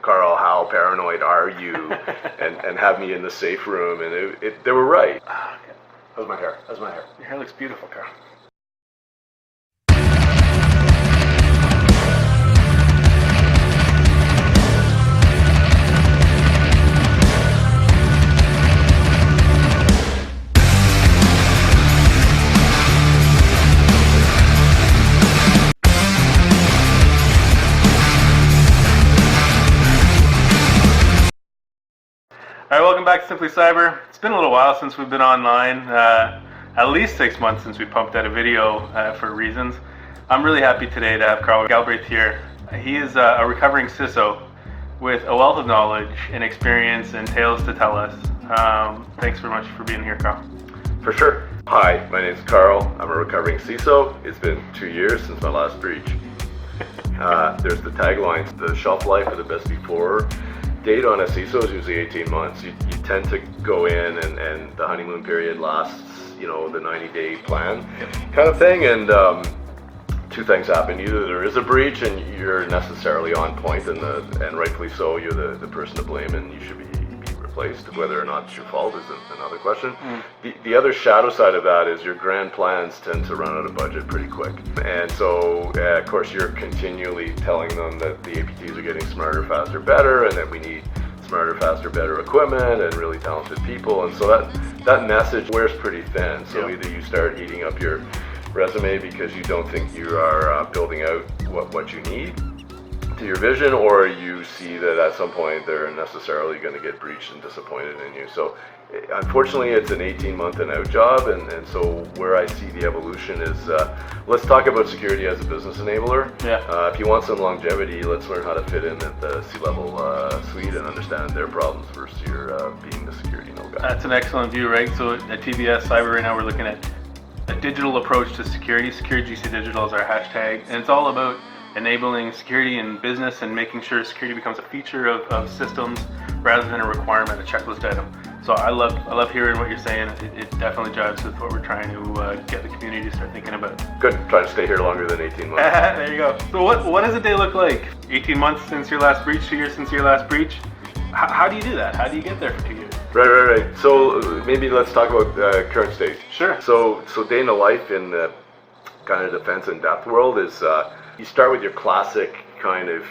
Karl, how paranoid are you? and have me in the safe room, and they were right. How's my hair? Your hair looks beautiful, Karl. All right, welcome back to Simply Cyber. It's been a little while since we've been online, at least 6 months since we pumped out a video for reasons. I'm really happy today to have Karl Galbraith here. He is a recovering CISO with a wealth of knowledge and experience and tales to tell us. Thanks very much for being here, Karl. For sure. Hi, my name's Karl. I'm a recovering CISO. It's been 2 years since my last breach. There's the tagline, the shelf life of the best before date on a CISO is usually 18 months. You tend to go in and the honeymoon period lasts, the 90-day plan kind of thing, and two things happen. Either there is a breach and you're necessarily on point, and rightfully so, you're the person to blame and you should be replaced. Whether or not it's your fault is another question. The other shadow side of that is your grand plans tend to run out of budget pretty quick, and so of course you're continually telling them that the APTs are getting smarter, faster, better, and that we need smarter, faster, better equipment and really talented people, and so that message wears pretty thin. So either you start eating up your resume because you don't think you are building out what you need to your vision, or you see that at some point they're necessarily going to get breached and disappointed in you. So unfortunately it's an 18-month and out job, and so where I see the evolution is, let's talk about security as a business enabler. If you want some longevity, let's learn how to fit in at the C-level suite and understand their problems versus your being the security no guy. That's an excellent view, right? So at TBS Cyber right now we're looking at a digital approach to security. Security GC Digital is our hashtag, and it's all about enabling security in business and making sure security becomes a feature of systems rather than a requirement, a checklist item. So I love hearing what you're saying. It definitely jives with what we're trying to get the community to start thinking about. Good, trying to stay here longer than 18 months. There you go. So what does a day look like? 18 months since your last breach, 2 years since your last breach. How do you do that? How do you get there for 2 years? Right. So maybe let's talk about current state. Sure. So day in the life in the kind of defense and depth world is, you start with your classic kind of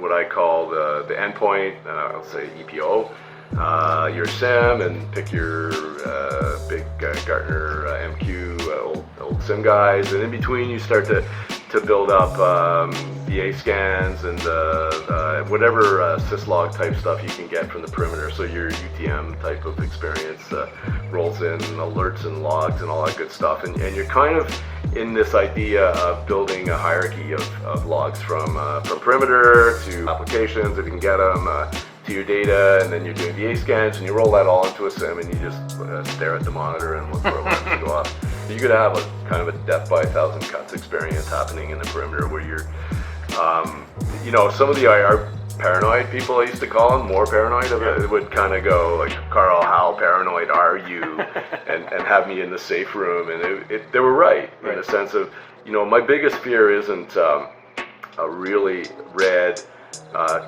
what I call the endpoint, I'll say EPO, your SIM, and pick your big Gartner MQ old SIM guys, and in between you start to build up VA scans and whatever syslog type stuff you can get from the perimeter. So your UTM type of experience rolls in alerts and logs and all that good stuff, and you're kind of in this idea of building a hierarchy of logs from perimeter to applications if you can get them, to your data, and then you're doing VA scans, and you roll that all into a SIM, and you just stare at the monitor and look for alarms to go off. You could have a kind of a death by 1,000 cuts experience happening in the perimeter where you're, some of the IR paranoid people, I used to call them, more paranoid of it, would kind of go like, Karl, how paranoid are you? and have me in the safe room, and they were right in the sense of, my biggest fear isn't a really red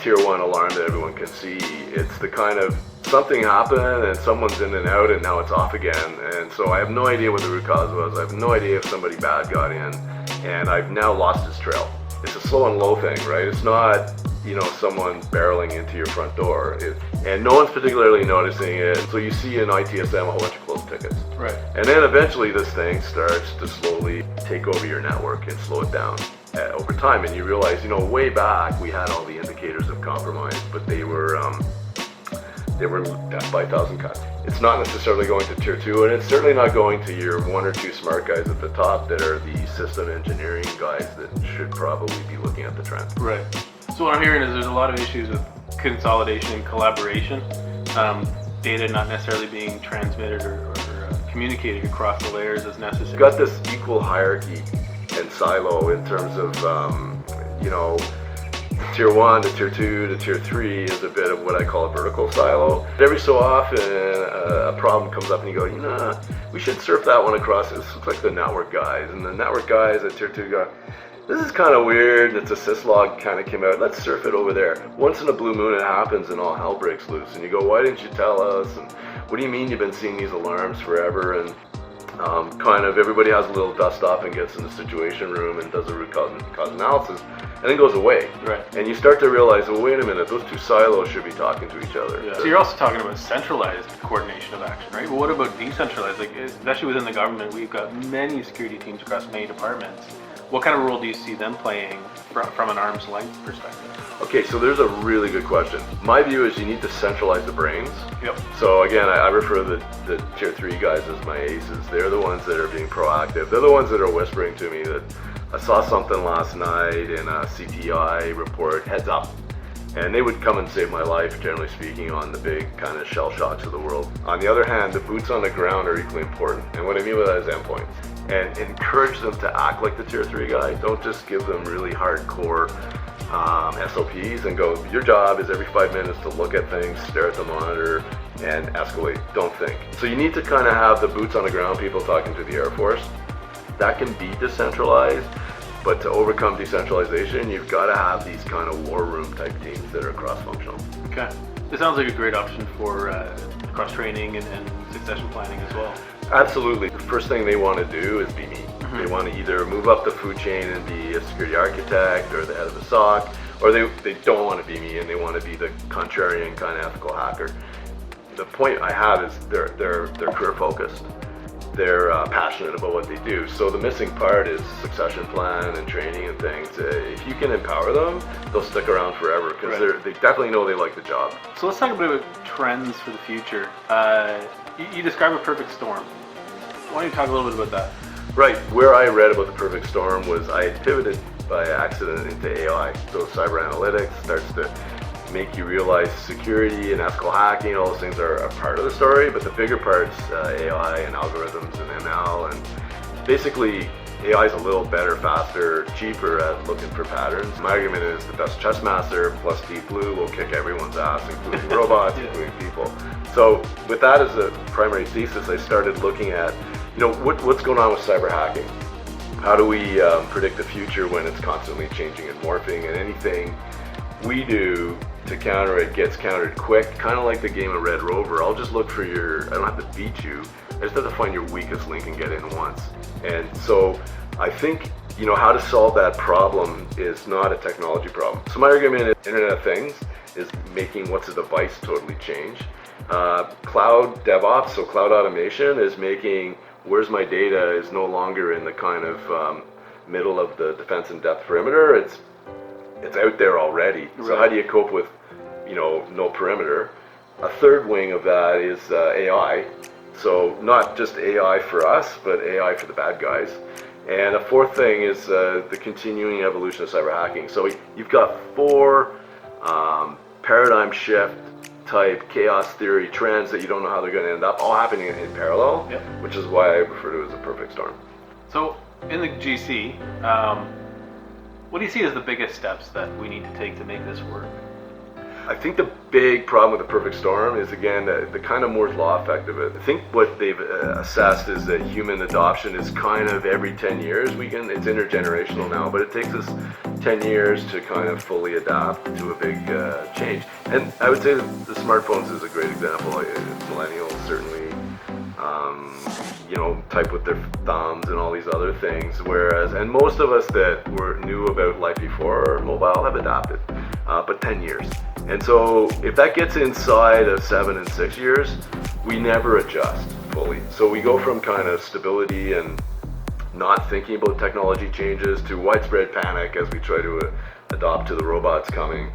tier 1 alarm that everyone can see. It's the kind of something happened and someone's in and out and now it's off again, and so I have no idea what the root cause was. I have no idea if somebody bad got in, and I've now lost his trail. It's a slow and low thing, right? It's not someone barreling into your front door, and no one's particularly noticing it. So you see in ITSM a whole bunch of closed tickets, right? And then eventually this thing starts to slowly take over your network and slow it down over time, and you realize, way back we had all the indicators of compromise, but they were death by 1,000 cuts. It's not necessarily going to tier 2, and it's certainly not going to your 1 or 2 smart guys at the top that are the system engineering guys that should probably be looking at the trend. Right. So what I'm hearing is there's a lot of issues with consolidation and collaboration, data not necessarily being transmitted or communicated across the layers as necessary. You've got this equal hierarchy and silo in terms of, tier 1 to tier 2 to tier 3 is a bit of what I call a vertical silo. Every so often a problem comes up and you go, we should surf that one across. This looks like the network guys, and the network guys at tier 2 go, this is kind of weird. It's a syslog kind of came out. Let's surf it over there. Once in a blue moon it happens and all hell breaks loose. And you go, why didn't you tell us? And what do you mean you've been seeing these alarms forever? And kind of everybody has a little dust up and gets in the situation room and does a root cause analysis and then goes away. Right. And you start to realize, well, wait a minute, those two silos should be talking to each other. Yeah. So you're also talking about centralized coordination of action, right? Well, what about decentralized? Like, especially within the government, we've got many security teams across many departments. What kind of role do you see them playing from an arm's length perspective? Okay, so there's a really good question. My view is you need to centralize the brains. Yep. So again, I refer to the tier 3 guys as my aces. They're the ones that are being proactive. They're the ones that are whispering to me that I saw something last night in a CTI report, heads up. And they would come and save my life, generally speaking, on the big kind of shell shocks of the world. On the other hand, the boots on the ground are equally important. And what I mean by that is endpoints. And encourage them to act like the tier 3 guy. Don't just give them really hardcore SOPs and go, your job is every 5 minutes to look at things, stare at the monitor, and escalate. Don't think. So you need to kind of have the boots on the ground people talking to the Air Force. That can be decentralized, but to overcome decentralization, you've got to have these kind of war room type teams that are cross-functional. Okay. This sounds like a great option for cross-training and succession planning as well. Absolutely. The first thing they want to do is be me. Mm-hmm. They want to either move up the food chain and be a security architect or the head of the SOC, or they don't want to be me and they want to be the contrarian kind of ethical hacker. The point I have is they're career focused. They're passionate about what they do. So the missing part is succession plan and training and things. If you can empower them, they'll stick around forever because right. they definitely know they like the job. So let's talk about trends for the future. You describe a perfect storm. Why don't you talk a little bit about that? Right. Where I read about the perfect storm was I had pivoted by accident into AI. So cyber analytics starts to make you realize security and ethical hacking, all those things are a part of the story, but the bigger part's AI and algorithms and ML, and basically AI is a little better, faster, cheaper at looking for patterns. My argument is the best chess master plus Deep Blue will kick everyone's ass, including robots, including people. So with that as a primary thesis, I started looking at, what's going on with cyber hacking? How do we predict the future when it's constantly changing and morphing, and anything we do to counter it gets countered quick, kind of like the game of Red Rover. I'll just look for I don't have to beat you, I just have to find your weakest link and get in once. And so I think, how to solve that problem is not a technology problem. So my argument is Internet of Things is making what's a device totally change. Cloud DevOps, so cloud automation, is making where's my data is no longer in the kind of middle of the defense and depth perimeter. It's out there already. Right. So how do you cope with, no perimeter? A third wing of that is AI. So not just AI for us, but AI for the bad guys. And a fourth thing is the continuing evolution of cyber hacking. So you've got 4 paradigm shift type chaos theory trends that you don't know how they're going to end up, all happening in parallel, yep. Which is why I refer to it as a perfect storm. So in the GC, what do you see as the biggest steps that we need to take to make this work? I think the big problem with the perfect storm is, again, the kind of Moore's law effect of it. I think what they've assessed is that human adoption is kind of every 10 years. It's intergenerational now, but it takes us 10 years to kind of fully adapt to a big change. And I would say that the smartphones is a great example. Millennials certainly type with their thumbs and all these other things, and most of us that knew about life before mobile have adapted, but 10 years. And so if that gets inside of 7 and 6 years, we never adjust fully. So we go from kind of stability and not thinking about technology changes to widespread panic as we try to adopt to the robots coming.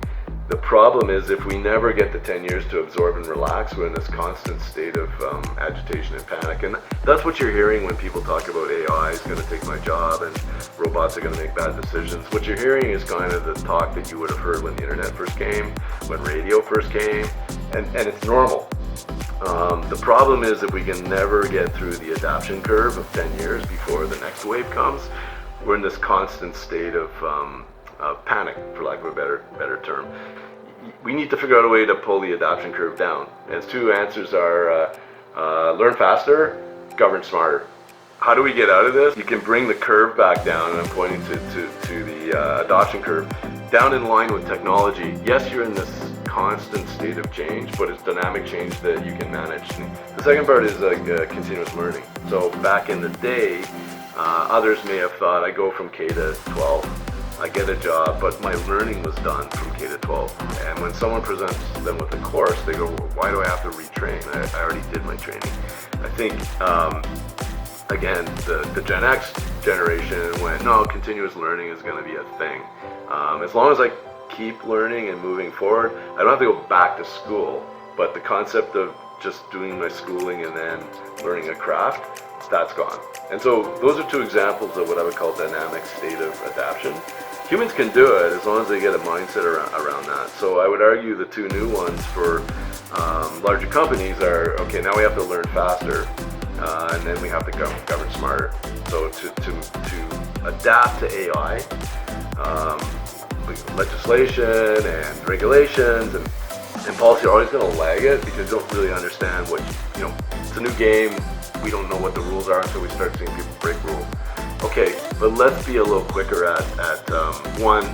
The problem is if we never get the 10 years to absorb and relax, we're in this constant state of agitation and panic. And that's what you're hearing when people talk about AI is going to take my job and robots are going to make bad decisions. What you're hearing is kind of the talk that you would have heard when the internet first came, when radio first came, and it's normal. The problem is that we can never get through the adoption curve of 10 years before the next wave comes. We're in this constant state of panic, for lack of a better term. We need to figure out a way to pull the adoption curve down. And 2 answers are learn faster, govern smarter. How do we get out of this? You can bring the curve back down, and I'm pointing to the adoption curve, down in line with technology. Yes, you're in this constant state of change, but it's dynamic change that you can manage. The second part is continuous learning. So back in the day, others may have thought, I go from K to 12, I get a job, but my learning was done from K to 12. And when someone presents them with a course, they go, well, why do I have to retrain? I already did my training. I think, again, the Gen X generation went, no, continuous learning is going to be a thing. As long as I keep learning and moving forward, I don't have to go back to school, but the concept of just doing my schooling and then learning a craft, that's gone. And so those are two examples of what I would call dynamic state of adaptation. Humans can do it as long as they get a mindset around that. So I would argue the two new ones for larger companies are, okay, now we have to learn faster, and then we have to govern smarter. So to adapt to AI, legislation and regulations and policy are always going to lag it because you don't really understand what, it's a new game. We don't know what the rules are until we start seeing people break rules. Okay, but let's be a little quicker at one,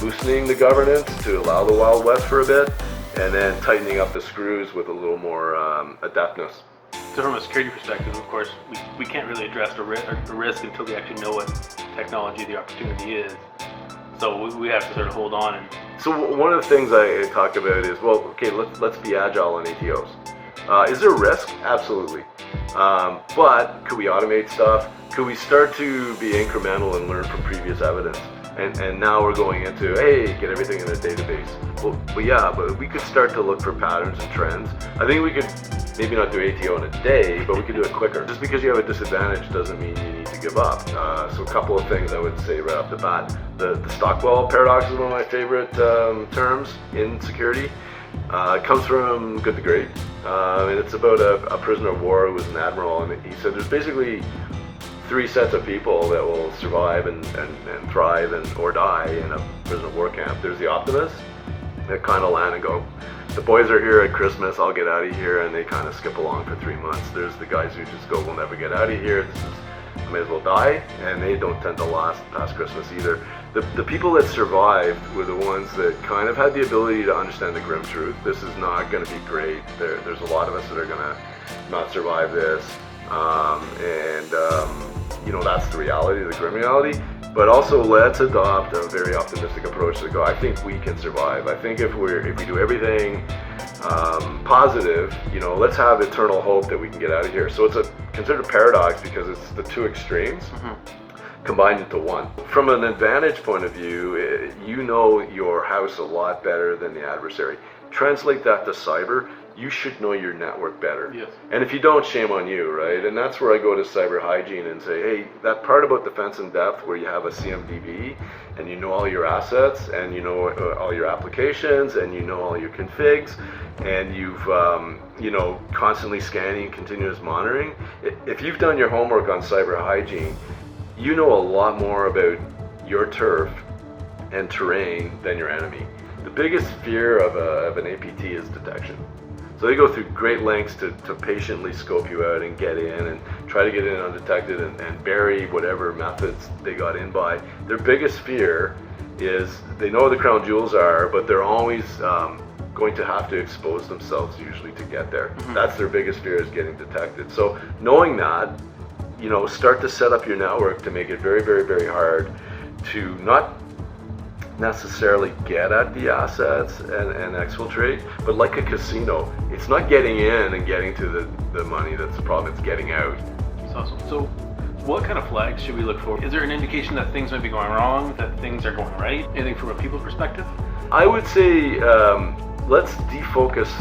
loosening the governance to allow the Wild West for a bit, and then tightening up the screws with a little more adeptness. So from a security perspective, of course, we can't really address the risk until we actually know what technology the opportunity is. So we have to sort of hold on. And so one of the things I talk about is, well, okay, let's be agile on ATOs. Is there risk? Absolutely. But could we automate stuff? Could we start to be incremental and learn from previous evidence? And now we're going into, hey, get everything in a database. Well, yeah, but we could start to look for patterns and trends. I think we could maybe not do ATO in a day, but we could do it quicker. Just because you have a disadvantage doesn't mean you need to give up. So a couple of things I would say right off the bat. The Stockwell Paradox is one of my favorite terms in security. It comes from Good to Great, and it's about a prisoner of war who was an admiral, and he said there's basically three sets of people that will survive and thrive or die in a prisoner of war camp. There's the optimists that kind of land and go, the boys are here at Christmas, I'll get out of here, and they kind of skip along for 3 months. There's the guys who just go, we'll never get out of here, I may as well die, and they don't tend to last past Christmas either. The people that survived were the ones that kind of had the ability to understand the grim truth. This is not going to be great. There's a lot of us that are going to not survive this, that's the reality, the grim reality. But also, let's adopt a very optimistic approach to go, I think we can survive. I think if we do everything positive, let's have eternal hope that we can get out of here. So it's considered a paradox because it's the two extremes combined into one. From an advantage point of view, you know your house a lot better than the adversary. Translate that to cyber, you should know your network better. Yes. And if you don't, shame on you, right? And that's where I go to cyber hygiene and say, hey, that part about defense in depth where you have a CMDB and you know all your assets and you know all your applications and you know all your configs and you've constantly scanning, continuous monitoring. If you've done your homework on cyber hygiene, you know a lot more about your turf and terrain than your enemy. The biggest fear of an APT is detection. So they go through great lengths to patiently scope you out and get in and try to get in undetected and bury whatever methods they got in by. Their biggest fear is they know where the crown jewels are, but they're always going to have to expose themselves usually to get there. That's their biggest fear, is getting detected. So knowing that, start to set up your network to make it very, very, very hard to not necessarily get at the assets and exfiltrate, but like a casino, it's not getting in and getting to the money that's the problem, it's getting out. That's awesome. So what kind of flags should we look for? Is there an indication that things might be going wrong, that things are going right? Anything from a people perspective? I would say let's defocus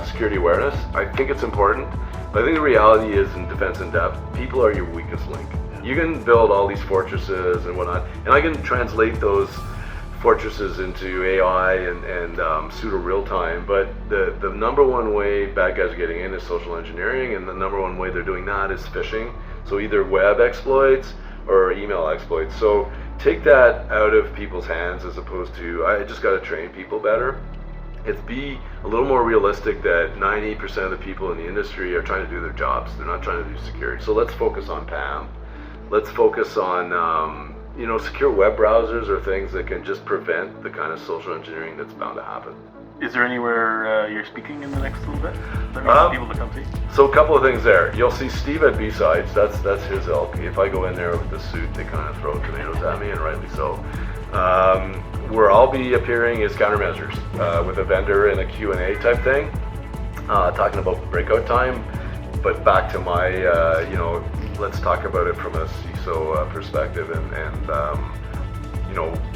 security awareness. I think it's important, but I think the reality is in defense in depth, people are your weakest link. You can build all these fortresses and whatnot, and I can translate those fortresses into AI and pseudo real time, but the number one way bad guys are getting in is social engineering, and the number one way they're doing that is phishing. So either web exploits or email exploits. So take that out of people's hands as opposed to, I just got to train people better. It's be a little more realistic that 90% of the people in the industry are trying to do their jobs. They're not trying to do security. So let's focus on PAM. Let's focus on secure web browsers or things that can just prevent the kind of social engineering that's bound to happen. Is there anywhere you're speaking in the next little bit that we want people to come see? So a couple of things there. You'll see Steve at B-Sides. That's his ilk. If I go in there with the suit, they kind of throw tomatoes at me, and rightly so. Where I'll be appearing is countermeasures with a vendor in a Q&A type thing, talking about breakout time. But back to my, let's talk about it from a CISO perspective and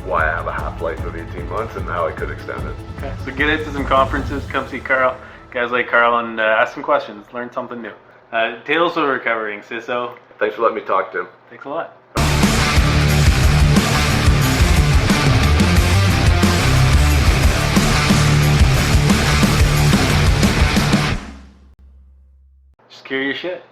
why I have a half-life of 18 months and how I could extend it. Okay, so get into some conferences, come see Karl, guys like Karl, and ask some questions, learn something new. Tales of Recovering CISO. Thanks for letting me talk, Tim. Thanks a lot. Secure your shit.